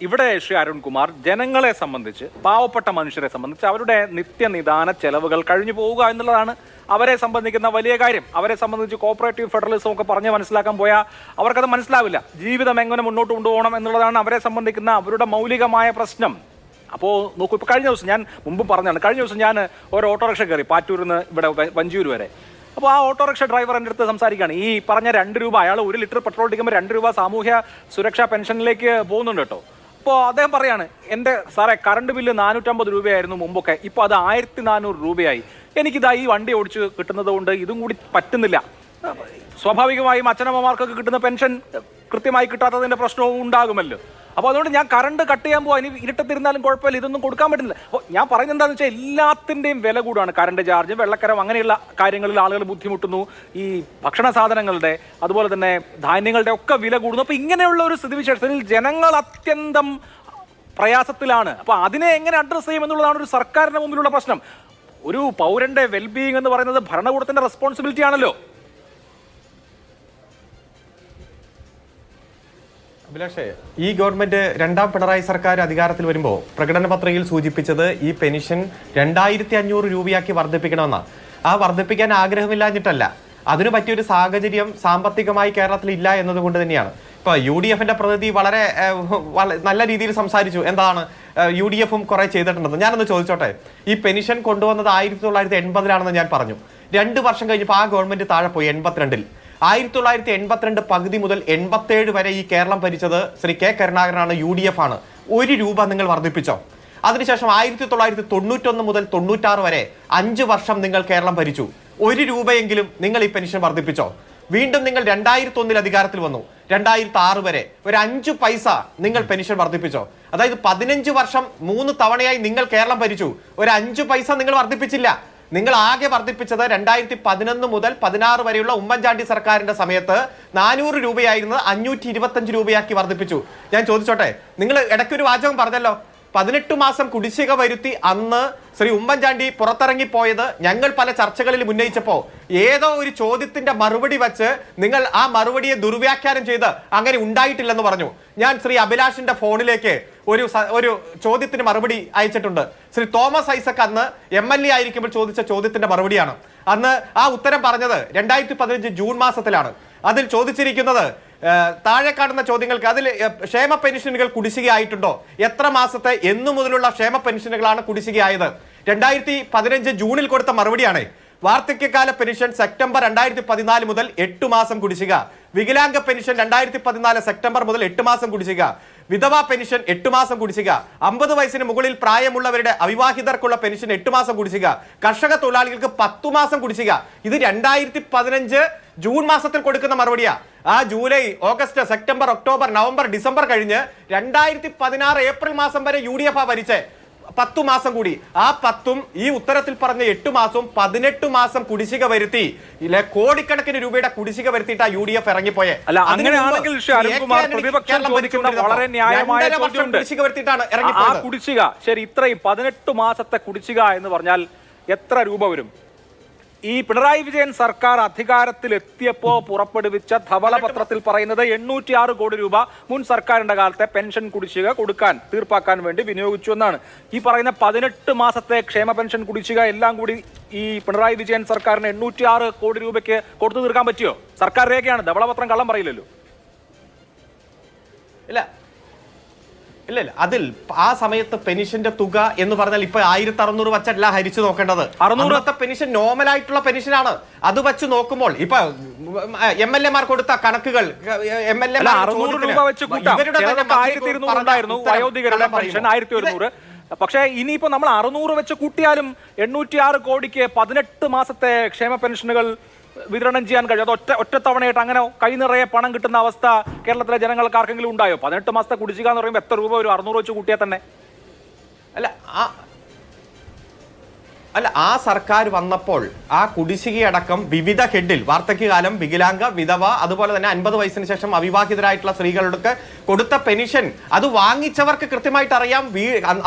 ഇവിടെ ശ്രീ അരുൺകുമാർ ജനങ്ങളെ സംബന്ധിച്ച്, പാവപ്പെട്ട മനുഷ്യരെ സംബന്ധിച്ച് അവരുടെ നിത്യനിദാന ചെലവുകൾ കഴിഞ്ഞു പോവുക എന്നുള്ളതാണ് അവരെ സംബന്ധിക്കുന്ന വലിയ കാര്യം. അവരെ സംബന്ധിച്ച് കോപ്പറേറ്റീവ് ഫെഡറലിസം ഒക്കെ പറഞ്ഞ് മനസ്സിലാക്കാൻ പോയാൽ അവർക്കത് മനസ്സിലാവില്ല. ജീവിതം എങ്ങനെ മുന്നോട്ട് കൊണ്ടുപോകണം എന്നുള്ളതാണ് അവരെ സംബന്ധിക്കുന്ന അവരുടെ മൗലികമായ പ്രശ്നം. അപ്പോൾ നോക്കൂ, ഇപ്പോൾ കഴിഞ്ഞ ദിവസം ഞാൻ മുമ്പ് പറഞ്ഞതാണ്, കഴിഞ്ഞ ദിവസം ഞാൻ ഒരു ഓട്ടോറിക്ഷ കയറി പാറ്റൂരിൽ നിന്ന് ഇവിടെ വഞ്ചിയൂർ വരെ. അപ്പോൾ ആ ഓട്ടോറിക്ഷ ഡ്രൈവർ എൻ്റെ അടുത്ത് സംസാരിക്കുകയാണ്. ഈ പറഞ്ഞ 2 രൂപ, അയാൾ 1 ലിറ്റർ പെട്രോൾ അടിക്കുമ്പോൾ 2 രൂപ സാമൂഹ്യ സുരക്ഷാ പെൻഷനിലേക്ക് പോകുന്നുണ്ട് കേട്ടോ. അപ്പോൾ അദ്ദേഹം പറയാണ്, എൻ്റെ സാറേ കറണ്ട് ബില്ല് 450 രൂപയായിരുന്നു മുമ്പൊക്കെ, ഇപ്പോൾ അത് 1400 രൂപയായി. എനിക്കിതാ ഈ വണ്ടി ഓടിച്ച് കിട്ടുന്നത് കൊണ്ട് ഇതും കൂടി പറ്റുന്നില്ല. സ്വാഭാവികമായും അച്ഛനമ്മമാർക്കൊക്കെ കിട്ടുന്ന പെൻഷൻ കൃത്യമായി കിട്ടാത്തതിൻ്റെ പ്രശ്നവും ഉണ്ടാകുമല്ലോ. അപ്പോൾ അതുകൊണ്ട് ഞാൻ കറണ്ട് കട്ട് ചെയ്യാൻ പോകാൻ, ഇനി ഇരുട്ടത്തിരുന്നാലും കുഴപ്പമില്ല, ഇതൊന്നും കൊടുക്കാൻ പറ്റുന്നില്ല. അപ്പോൾ ഞാൻ പറയുന്നത് എന്താണെന്ന് വെച്ചാൽ എല്ലാത്തിൻ്റെയും വില കൂടാണ്. കറണ്ട് ചാർജ്, വെള്ളക്കരം, അങ്ങനെയുള്ള കാര്യങ്ങളിൽ ആളുകൾ ബുദ്ധിമുട്ടുന്നു. ഈ ഭക്ഷണ സാധനങ്ങളുടെ അതുപോലെ തന്നെ ധാന്യങ്ങളുടെ ഒക്കെ വില കൂടുന്നു. അപ്പോൾ ഇങ്ങനെയുള്ള ഒരു സ്ഥിതിവിശേഷത്തിൽ ജനങ്ങൾ അത്യന്തം പ്രയാസത്തിലാണ്. അപ്പോൾ അതിനെ എങ്ങനെ അഡ്രസ്സ് ചെയ്യും എന്നുള്ളതാണ് ഒരു സർക്കാരിൻ്റെ മുമ്പിലുള്ള പ്രശ്നം. ഒരു പൗരന്റെ വെൽബീയിങ് എന്ന് പറയുന്നത് ഭരണകൂടത്തിന്റെ റെസ്പോൺസിബിലിറ്റി ആണല്ലോ. അഭിലാഷേ, ഈ ഗവൺമെന്റ് 2ാം പിണറായി സർക്കാർ അധികാരത്തിൽ വരുമ്പോൾ പ്രകടന പത്രികയിൽ സൂചിപ്പിച്ചത് ഈ പെൻഷൻ 2500 രൂപയാക്കി വർദ്ധിപ്പിക്കണമെന്നാണ്. ആ വർദ്ധിപ്പിക്കാൻ ആഗ്രഹമില്ലാഞ്ഞിട്ടല്ല, അതിനു പറ്റിയൊരു സാഹചര്യം സാമ്പത്തികമായി കേരളത്തിൽ ഇല്ല എന്നതുകൊണ്ട് തന്നെയാണ്. ഇപ്പൊ UDFന്റെ പ്രതിനിധി വളരെ നല്ല രീതിയിൽ സംസാരിച്ചു. എന്താണ് UDFും കുറെ ചെയ്തിട്ടുണ്ടെന്ന്. ഞാനൊന്ന് ചോദിച്ചോട്ടെ, ഈ പെൻഷൻ കൊണ്ടുവന്നത് 1980-ലാണെന്ന് ഞാൻ പറഞ്ഞു. 2 വർഷം കഴിഞ്ഞപ്പോൾ ആ ഗവൺമെന്റ് താഴെ പോയി 82-ൽ. 1982 പകുതി മുതൽ 87 വരെ ഈ കേരളം ഭരിച്ചത് ശ്രീ K കരുണാകരനാണ്, UDF ആണ്. 1 രൂപ നിങ്ങൾ വർദ്ധിപ്പിച്ചോ? അതിനുശേഷം 1991 മുതൽ 96 വരെ 5 വർഷം നിങ്ങൾ കേരളം ഭരിച്ചു. 1 രൂപയെങ്കിലും നിങ്ങൾ ഈ പെൻഷൻ വർദ്ധിപ്പിച്ചോ? വീണ്ടും നിങ്ങൾ 2001-ൽ അധികാരത്തിൽ വന്നു. 2006 വരെ ഒരു 5 പൈസ നിങ്ങൾ പെൻഷൻ വർദ്ധിപ്പിച്ചോ? അതായത് 15 വർഷം 3 തവണയായി നിങ്ങൾ കേരളം ഭരിച്ചു. ഒരു 5 പൈസ നിങ്ങൾ വർദ്ധിപ്പിച്ചില്ല. നിങ്ങൾ ആകെ വർദ്ധിപ്പിച്ചത് 2011 മുതൽ 16 വരെയുള്ള ഉമ്മൻചാണ്ടി സർക്കാരിന്റെ സമയത്ത് 400 രൂപയായിരുന്നത് 525 രൂപയാക്കി വർദ്ധിപ്പിച്ചു. ഞാൻ ചോദിച്ചോട്ടെ, നിങ്ങൾ ഇടയ്ക്കൊരു വാചകം പറഞ്ഞല്ലോ, 18 മാസം കുടിശ്ശിക വരുത്തി അന്ന് ശ്രീ ഉമ്മൻചാണ്ടി പുറത്തിറങ്ങിപ്പോയത് ഞങ്ങൾ പല ചർച്ചകളിൽ ഉന്നയിച്ചപ്പോൾ ഏതോ ഒരു ചോദ്യത്തിന്റെ മറുപടി വെച്ച് നിങ്ങൾ ആ മറുപടിയെ ദുർവ്യാഖ്യാനം ചെയ്ത് അങ്ങനെ ഉണ്ടായിട്ടില്ലെന്ന് പറഞ്ഞു. ഞാൻ ശ്രീ അഭിലാഷിന്റെ ഫോണിലേക്ക് ഒരു ചോദ്യത്തിന് മറുപടി അയച്ചിട്ടുണ്ട്. ശ്രീ തോമസ് ഐസക് അന്ന് MLA ആയിരിക്കുമ്പോൾ ചോദിച്ച ചോദ്യത്തിന്റെ മറുപടിയാണ്. അന്ന് ആ ഉത്തരം പറഞ്ഞത് 2015 ജൂൺ മാസത്തിലാണ്. അതിൽ ചോദിച്ചിരിക്കുന്നത് താഴെ കാണുന്ന ചോദ്യങ്ങൾക്ക്, അതിൽ ക്ഷേമ പെൻഷനുകൾ കുടിശ്ശികയായിട്ടുണ്ടോ, എത്ര മാസത്തെ എന്നു മുതലുള്ള ക്ഷേമ പെൻഷനുകളാണ് കുടിശ്ശികയായത്? 2015 ജൂണിൽ കൊടുത്ത മറുപടിയാണ്. വാർദ്ധക്യകാല പെൻഷൻ സെപ്റ്റംബർ 2014 മുതൽ 8 മാസം കുടിശ്ശിക. വികലാംഗ പെൻഷൻ 2014 സെപ്റ്റംബർ മുതൽ 8 മാസം കുടിശ്ശിക. വിധവാ പെൻഷൻ 8 മാസം കുടിശ്ശിക. 50 വയസ്സിന് മുകളിൽ പ്രായമുള്ളവരുടെ അവിവാഹിതർക്കുള്ള പെൻഷൻ 8 മാസം കുടിശ്ശിക. കർഷക തൊഴിലാളികൾക്ക് 10 മാസം കുടിശ്ശിക. ഇത് 2015 ജൂൺ മാസത്തിൽ കൊടുക്കുന്ന മറുപടിയാ. ആ July, August, September, October, November, December കഴിഞ്ഞ് 2016 ഏപ്രിൽ മാസം വരെ UDF ഭരിച്ചേ. 10 മാസം കൂടി. ആ 10ഉം ഈ ഉത്തരത്തിൽ പറഞ്ഞ 8 മാസവും 18 മാസം കുടിശ്ശിക വരുത്തി. ഇല്ലെ കോടിക്കണക്കിന് രൂപയുടെ കുടിശ്ശിക വരുത്തിയിട്ടാ UDF ഇറങ്ങിപ്പോയെ. അല്ല, അങ്ങനെയാണെങ്കിൽ വളരെ ന്യായമായ കുടിശ്ശിക വരുത്തിയിട്ടാണ് ഇറങ്ങിപ്പോയത്. ആ കുടിശ്ശിക ശരി, ഇത്രയും 18 മാസത്തെ കുടിശ്ശിക എന്ന് പറഞ്ഞാൽ എത്ര രൂപ വരും? ഈ പിണറായി വിജയൻ സർക്കാർ അധികാരത്തിലെത്തിയപ്പോൾ പുറപ്പെടുവിച്ച ധവളപത്രത്തിൽ പറയുന്നത് 806 കോടി രൂപ മുൻ സർക്കാരിന്റെ കാലത്തെ പെൻഷൻ കുടിശ്ശിക തീർപ്പാക്കാൻ വേണ്ടി വിനിയോഗിച്ചു എന്നാണ്. ഈ പറയുന്ന 18 മാസത്തെ ക്ഷേമ പെൻഷൻ കുടിശ്ശിക എല്ലാം കൂടി ഈ പിണറായി വിജയൻ സർക്കാരിന് 806 കോടി രൂപയ്ക്ക് കൊടുത്തു തീർക്കാൻ പറ്റിയോ? സർക്കാർ രേഖയാണ്, ധവളപത്രം കള്ളം പറയില്ലല്ലോ. ഇല്ല, അതിൽ ആ സമയത്ത് പെൻഷന്റെ തുക എന്ന് പറഞ്ഞാൽ ഇപ്പൊ 1600 വച്ചല്ല ഹരിച്ചു നോക്കേണ്ടത്. 600 പെൻഷൻ നോർമൽ ആയിട്ടുള്ള പെൻഷനാണ്. അത് വെച്ച് നോക്കുമ്പോൾ ഇപ്പൊ MLA കൊടുത്ത കണക്കുകൾ പക്ഷേ ഇനിയിപ്പോ നമ്മൾ 600 വെച്ച് കൂട്ടിയാലും 806 കോടിക്ക് 18 മാസത്തെ ക്ഷേമ പെൻഷനുകൾ വിതരണം ചെയ്യാൻ കഴിയും. അത് ഒറ്റത്തവണയായിട്ട് അങ്ങനെ കൈ നിറയെ പണം കിട്ടുന്ന അവസ്ഥ കേരളത്തിലെ ജനങ്ങൾക്ക് ആർക്കെങ്കിലും ഉണ്ടായോ? 18 മാസത്തെ കുടിശ്ശിക എന്ന് പറയുമ്പോൾ എത്ര രൂപ ഒരു 600 വെച്ച് കൂട്ടിയാൽ തന്നെ? അല്ല, ആ സർക്കാർ വന്നപ്പോൾ ആ കുടിശ്ശികയടക്കം വിവിധ ഹെഡിൽ വാർദ്ധക്യകാലം, വികലാംഗ, വിധവ, അതുപോലെ തന്നെ 50 വയസ്സിന് ശേഷം അവിവാഹിതരായിട്ടുള്ള സ്ത്രീകൾക്ക് കൊടുത്ത പെൻഷൻ അത് വാങ്ങിച്ചവർക്ക് കൃത്യമായിട്ട് അറിയാം.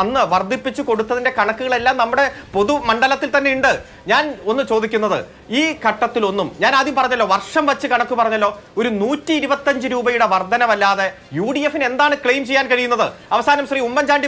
അന്ന് വർദ്ധിപ്പിച്ചു കൊടുത്തതിന്റെ കണക്കുകളെല്ലാം നമ്മുടെ പൊതുമണ്ഡലത്തിൽ തന്നെ ഉണ്ട്. ഞാൻ ഒന്ന് ചോദിക്കുന്നത്, ഈ ഘട്ടത്തിലൊന്നും ഞാൻ ആദ്യം പറഞ്ഞല്ലോ, വർഷം വെച്ച് കണക്ക് പറഞ്ഞല്ലോ, ഒരു 125 രൂപയുടെ വർധനവല്ലാതെ UDF-ന് എന്താണ് ക്ലെയിം ചെയ്യാൻ കഴിയുന്നത്? അവസാനം ശ്രീ ഉമ്മൻചാണ്ടി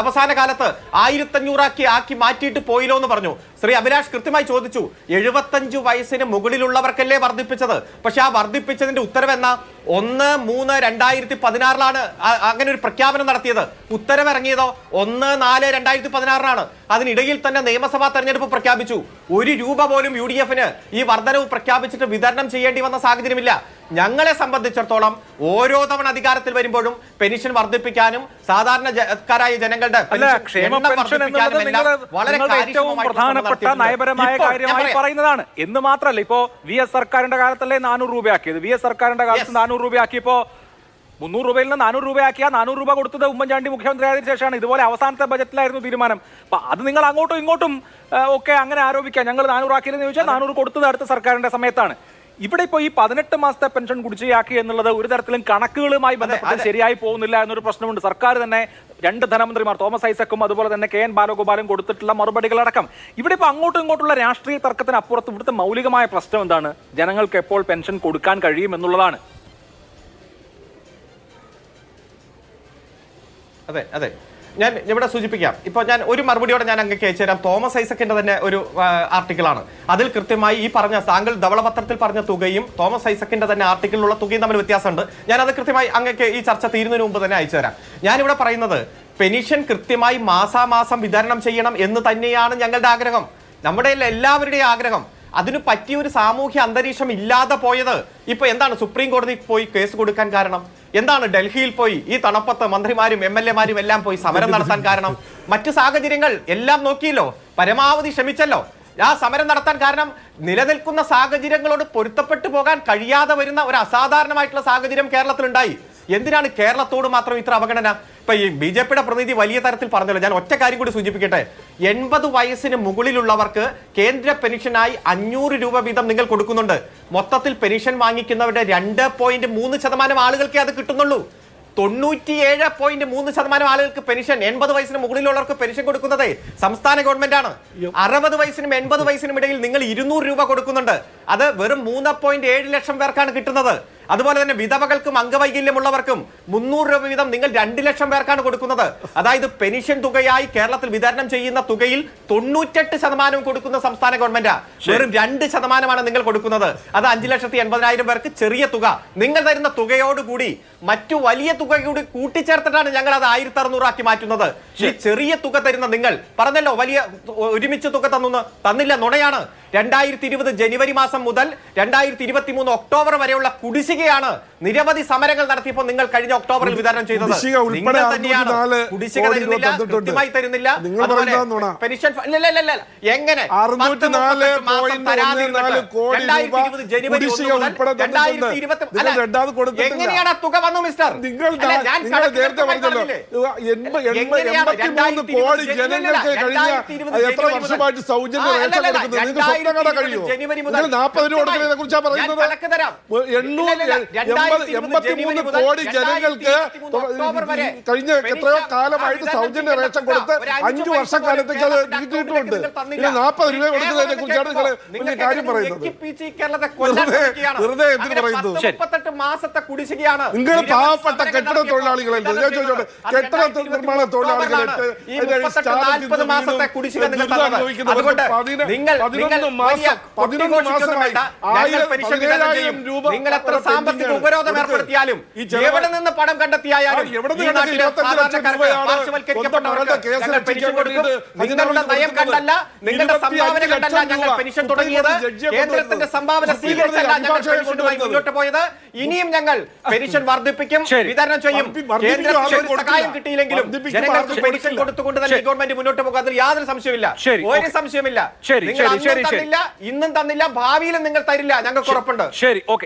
അവസാന കാലത്ത് 1500 ആക്കി മാറ്റിയിട്ട് പോയില്ലോ എന്ന് പറഞ്ഞു. ശ്രീ അഭിലാഷ് കൃത്യമായി ചോദിച്ചു, 75 വയസ്സിന് മുകളിലുള്ളവർക്കല്ലേ വർദ്ധിപ്പിച്ചത്? പക്ഷെ ആ വർദ്ധിപ്പിച്ചതിന്റെ ഉത്തരവ് എന്നാ? 1/3/2016 അങ്ങനെ ഒരു പ്രഖ്യാപനം നടത്തിയത്. ഉത്തരവ് ഇറങ്ങിയതോ 1/4/2016. അതിനിടയിൽ തന്നെ നിയമസഭാ തെരഞ്ഞെടുപ്പ് പ്രഖ്യാപിച്ചു. 1 രൂപ പോലും UDF-ന് ഈ വർധനവ് പ്രഖ്യാപിച്ചിട്ട് വിതരണം ചെയ്യേണ്ടി വന്ന സാഹചര്യമില്ല. ഞങ്ങളെ സംബന്ധിച്ചിടത്തോളം ഓരോ തവണ അധികാരത്തിൽ വരുമ്പോഴും പെൻഷൻ വർദ്ധിപ്പിക്കാനും സാധാരണക്കാരായ ജനങ്ങളുടെ ഏറ്റവും പ്രധാനപ്പെട്ട നയപരമായ കാര്യമായി പറയുന്നതാണ് എന്ന് മാത്രമല്ല, ഇപ്പോ VS സർക്കാരിന്റെ കാലത്തല്ലേ 400 രൂപയാക്കിയത്. VS സർക്കാരിന്റെ കാലത്ത് 400 രൂപയാക്കിയപ്പോ 300 രൂപയിൽ നിന്ന് 400 രൂപയാക്കിയാൽ 400 രൂപ കൊടുത്തത് ഉമ്മൻചാണ്ടി മുഖ്യമന്ത്രിയായതിനു ശേഷമാണ്. ഇതുപോലെ അവസാനത്തെ ബജറ്റിലായിരുന്നു തീരുമാനം. അപ്പൊ അത് നിങ്ങൾ അങ്ങോട്ടും ഇങ്ങോട്ടും ഒക്കെ അങ്ങനെ ആരോപിക്കാം. ഞങ്ങൾ 400 ആക്കിയെന്ന് ചോദിച്ചാൽ 400 കൊടുത്തത് അടുത്ത സർക്കാരിന്റെ സമയത്താണ്. ഇവിടെ ഇപ്പോൾ ഈ 18 മാസത്തെ പെൻഷൻ കുടിശ്ശികയാക്കി എന്നുള്ളത് ഒരു തരത്തിലും കണക്കുകളുമായി ബന്ധപ്പെട്ട് ശരിയായി പോകുന്നില്ല എന്നൊരു പ്രശ്നമുണ്ട്. സർക്കാർ തന്നെ 2 ധനമന്ത്രിമാർ തോമസ് ഐസക്കും അതുപോലെ തന്നെ KN ബാലഗോപാലും കൊടുത്തിട്ടുള്ള മറുപടികളടക്കം. ഇവിടെ ഇപ്പോൾ അങ്ങോട്ടും ഇങ്ങോട്ടുള്ള രാഷ്ട്രീയ തർക്കത്തിനപ്പുറത്ത് ഇവിടുത്തെ മൗലികമായ പ്രശ്നം എന്താണ്? ജനങ്ങൾക്ക് എപ്പോൾ പെൻഷൻ കൊടുക്കാൻ കഴിയും എന്നുള്ളതാണ്. അതെ അതെ, ഞാൻ ഇവിടെ സൂചിപ്പിക്കാം. ഇപ്പോൾ ഞാൻ ഒരു മറുപടിയോടെ ഞാൻ അങ്ങേക്ക് അയച്ചു തരാം. തോമസ് ഐസക്കിന്റെ തന്നെ ഒരു ആർട്ടിക്കിളാണ്. അതിൽ കൃത്യമായി ഈ പറഞ്ഞ താങ്കൾ ധവളപത്രത്തിൽ പറഞ്ഞ തുകയും തോമസ് ഐസക്കിന്റെ തന്നെ ആർട്ടിക്കിളിലുള്ള തുകയും തമ്മിൽ വ്യത്യാസമുണ്ട്. ഞാനത് കൃത്യമായി അങ്ങേക്ക് ഈ ചർച്ച തീരുന്നതിന് മുമ്പ് തന്നെ അയച്ചു തരാം. ഞാനിവിടെ പറയുന്നത്, പെൻഷൻ കൃത്യമായി മാസാമാസം വിതരണം ചെയ്യണം എന്ന് തന്നെയാണ് ഞങ്ങളുടെ ആഗ്രഹം, നമ്മുടെ എല്ലാവരുടെയും ആഗ്രഹം. അതിന് പറ്റിയ ഒരു സാമൂഹ്യ അന്തരീക്ഷം ഇല്ലാതെ പോയത് ഇപ്പൊ എന്താണ്? സുപ്രീം കോടതിയിൽ പോയി കേസ് കൊടുക്കാൻ കാരണം എന്താണ്? ഡൽഹിയിൽ പോയി ഈ തണുപ്പത്ത് മന്ത്രിമാരും MLA-മാരും എല്ലാം പോയി സമരം നടത്താൻ കാരണം മറ്റു സാഹചര്യങ്ങൾ എല്ലാം നോക്കിയല്ലോ, പരമാവധി ശ്രമിച്ചല്ലോ. ആ സമരം നടത്താൻ കാരണം നിലനിൽക്കുന്ന സാഹചര്യങ്ങളോട് പൊരുത്തപ്പെട്ടു പോകാൻ കഴിയാതെ വരുന്ന ഒരു അസാധാരണമായിട്ടുള്ള സാഹചര്യം കേരളത്തിലുണ്ടായി. എന്തിനാണ് കേരളത്തോട് മാത്രം ഇത്ര അവഗണന? ഇപ്പൊ ഈ BJP-യുടെ പ്രതിനിധി വലിയ തരത്തിൽ പറഞ്ഞല്ലോ. ഞാൻ ഒറ്റ കാര്യം കൂടി സൂചിപ്പിക്കട്ടെ. 80 വയസ്സിന് മുകളിലുള്ളവർക്ക് കേന്ദ്ര പെൻഷനായി 500 രൂപ വീതം നിങ്ങൾ കൊടുക്കുന്നുണ്ട്. മൊത്തത്തിൽ പെൻഷൻ വാങ്ങിക്കുന്നവരുടെ 2.3% ആളുകൾക്കേ അത് കിട്ടുന്നുള്ളൂ. 97.3% ആളുകൾക്ക് പെൻഷൻ, 80 വയസ്സിന് മുകളിലുള്ളവർക്ക് പെൻഷൻ കൊടുക്കുന്നത് സംസ്ഥാന ഗവൺമെന്റ് ആണ്. 60 വയസ്സിനും 80 വയസ്സിനും ഇടയിൽ നിങ്ങൾ 200 രൂപ കൊടുക്കുന്നുണ്ട്. അത് വെറും 3.7 ലക്ഷം പേർക്കാണ് കിട്ടുന്നത്. അതുപോലെ തന്നെ വിധവകൾക്കും അംഗവൈകല്യമുള്ളവർക്കും 300 രൂപ വീതം നിങ്ങൾ 2 ലക്ഷം പേർക്കാണ് കൊടുക്കുന്നത്. അതായത് പെൻഷൻ തുകയായി കേരളത്തിൽ വിതരണം ചെയ്യുന്ന തുകയിൽ 98% കൊടുക്കുന്ന സംസ്ഥാന ഗവൺമെന്റ്. വെറും 2% നിങ്ങൾ കൊടുക്കുന്നത്. അത് 5,80,000 പേർക്ക് ചെറിയ തുക. നിങ്ങൾ തരുന്ന തുകയോടുകൂടി മറ്റു വലിയ തുക കൂടി കൂട്ടിച്ചേർത്തിട്ടാണ് ഞങ്ങൾ അത് 1,600 ആക്കി മാറ്റുന്നത്. ഈ ചെറിയ തുക തരുന്ന നിങ്ങൾ പറഞ്ഞല്ലോ വലിയ ഒരുമിച്ച് തുക തന്നില്ല, നുണയാണ്. 2020 ജനുവരി മാസം മുതൽ 2023 ഒക്ടോബർ വരെയുള്ള കുടിശ്ശികയാണ് നിരവധി സമരങ്ങൾ നടത്തിയപ്പോൾ നിങ്ങൾ കഴിഞ്ഞ ഒക്ടോബറിൽ വിതരണം ചെയ്തത്. നിങ്ങൾ തന്നെയാണ് കുടിശ്ശിക തരുന്നില്ല, കൃത്യമായി തരുന്നില്ല. പെൻഷൻ എങ്ങനെ 2020 ജനുവരി 1 മുതൽ 2020 എങ്ങനെയാണ് തുക വന്നു മിസ്റ്റർ? കോടി ജനങ്ങൾക്ക് കഴിഞ്ഞ എത്ര വർഷമായിട്ട് സൗജന്യ റേഷൻ കൊടുക്കുന്നത് ജനുവരി മുതൽ 40 രൂപ കൊടുക്കുന്നതിനെ കുറിച്ചാണ് പറയുന്നത്. 883 കോടി ജനങ്ങൾക്ക് കഴിഞ്ഞ എത്രയോ കാലമായിട്ട് സൗജന്യ റേഷൻ കൊടുത്ത് 5 വർഷക്കാലത്തേക്ക് അത് നീട്ടിയിട്ടുണ്ട്. ഇനി 40 രൂപ കൊടുക്കുന്നതിനെ കുറിച്ചാണ് നിങ്ങൾ കാര്യം പറയുന്നത്. വെറുതെ എന്തിനു പറയുന്നത്? 38 മാസത്തെ കുടിശ്ശികയാണ്. നിങ്ങൾ പാവപ്പെട്ട കെട്ടിട തൊഴിലാളികളല്ലേ? ഞാൻ ചോദിച്ചോട്ടെ, കെട്ടിട നിർമ്മാണ തൊഴിലാളികളായിട്ട് 40 മാസത്തെ കുടിശ്ശിക നിങ്ങൾ അതുകൊണ്ട് നിങ്ങൾ 11 മാസമായി 17,000 രൂപ നിങ്ങൾ എത്ര സാമ്പത്തിക ഉപരോധം ഏർപ്പെടുത്തിയാലും എവിടെ നിന്ന് പണം കണ്ടെത്തിയാലും നിങ്ങളുടെ നയം കണ്ടല്ല, നിങ്ങളുടെ സംഭാവന കണ്ടല്ല ഞങ്ങൾ പെൻഷൻ തുടങ്ങിയത്. കേന്ദ്രത്തിന്റെ സംഭാവന സ്വീകരിച്ചല്ല ഞങ്ങൾ പെൻഷനുമായി മുന്നോട്ട് പോയത്. ഇനിയും ഞങ്ങൾ പെൻഷൻ വർദ്ധിപ്പിക്കും, വിതരണം ചെയ്യും. കേന്ദ്രത്തിൽ സഹായം കിട്ടിയില്ലെങ്കിലും ജനങ്ങൾക്ക് പെൻഷൻ കൊടുത്തുകൊണ്ട് തന്നെ ഗവൺമെന്റ് മുന്നോട്ട് പോകും. അതിൽ യാതൊരു സംശയമില്ല, ഒരു സംശയമില്ല. നിങ്ങൾ തന്നില്ല, ഇന്നും തന്നില്ല, ഭാവിയിലും നിങ്ങൾ തരില്ല, ഞങ്ങൾക്ക് ഉറപ്പുണ്ട്. ശരി, ഓക്കെ.